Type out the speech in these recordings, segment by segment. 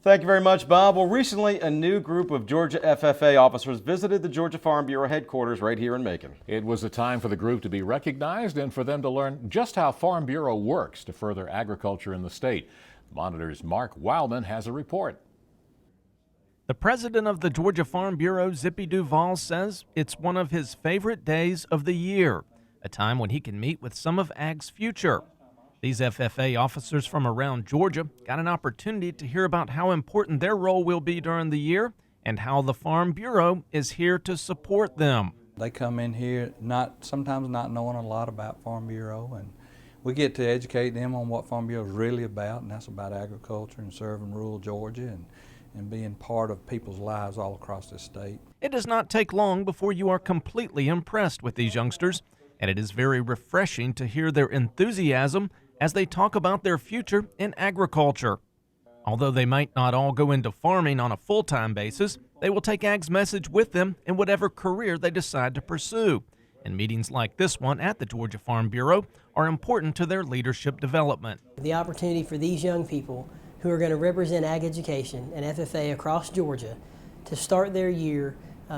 Thank you very much, Bob. Well, recently a new group of Georgia FFA officers visited the Georgia Farm Bureau headquarters right here in Macon. It was a time for the group to be recognized and for them to learn just how Farm Bureau works to further agriculture in the state. Monitor's Mark Wildman has a report. The president of the Georgia Farm Bureau, Zippy Duvall, says it's one of his favorite days of the year, a time when he can meet with some of Ag's future. These FFA officers from around Georgia got an opportunity to hear about how important their role will be during the year and how the Farm Bureau is here to support them. They come in here sometimes not knowing a lot about Farm Bureau, and we get to educate them on what Farm Bureau is really about, and that's about agriculture and serving rural Georgia and being part of people's lives all across the state. It does not take long before you are completely impressed with these youngsters, and it is very refreshing to hear their enthusiasm as they talk about their future in agriculture. Although they might not all go into farming on a full-time basis, they will take Ag's message with them in whatever career they decide to pursue. And meetings like this one at the Georgia Farm Bureau are important to their leadership development. The opportunity for these young people who are going to represent ag education and FFA across Georgia to start their year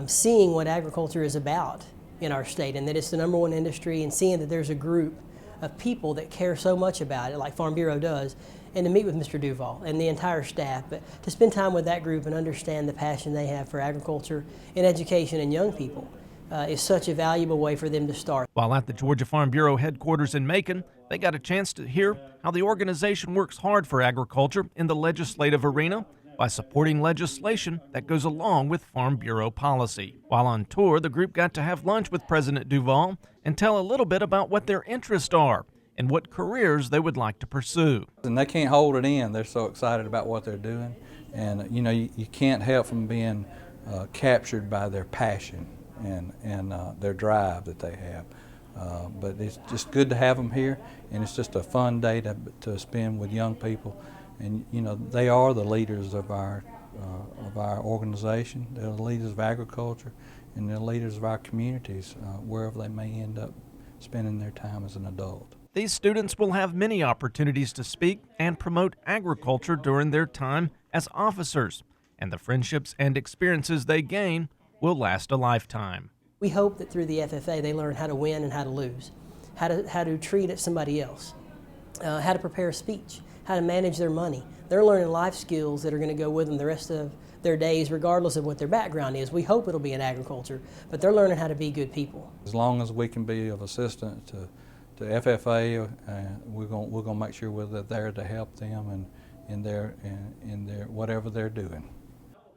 seeing what agriculture is about in our state, and that it's the #1 industry, and seeing that there's a group of people that care so much about it, like Farm Bureau does, and to meet with Mr. Duvall and the entire staff, but to spend time with that group and understand the passion they have for agriculture and education and young people is such a valuable way for them to start. While at the Georgia Farm Bureau headquarters in Macon, they got a chance to hear how the organization works hard for agriculture in the legislative arena by supporting legislation that goes along with Farm Bureau policy. While on tour, the group got to have lunch with President Duvall and tell a little bit about what their interests are and what careers they would like to pursue. And they can't hold it in. They're so excited about what they're doing. And you can't help from being captured by their passion and their drive that they have. But it's just good to have them here, and it's just a fun day to spend with young people. And they are the leaders of our organization. They're the leaders of agriculture, and they're the leaders of our communities, wherever they may end up spending their time as an adult. These students will have many opportunities to speak and promote agriculture during their time as officers, and the friendships and experiences they gain will last a lifetime. We hope that through the FFA they learn how to win and how to lose, how to treat somebody else, how to prepare a speech, how to manage their money. They're learning life skills that are going to go with them the rest of their days, regardless of what their background is. We hope it'll be in agriculture, but they're learning how to be good people. As long as we can be of assistance to FFA, we're going to make sure we're there to help them and in their whatever they're doing.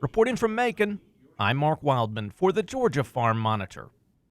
Reporting from Macon, I'm Mark Wildman for the Georgia Farm Monitor.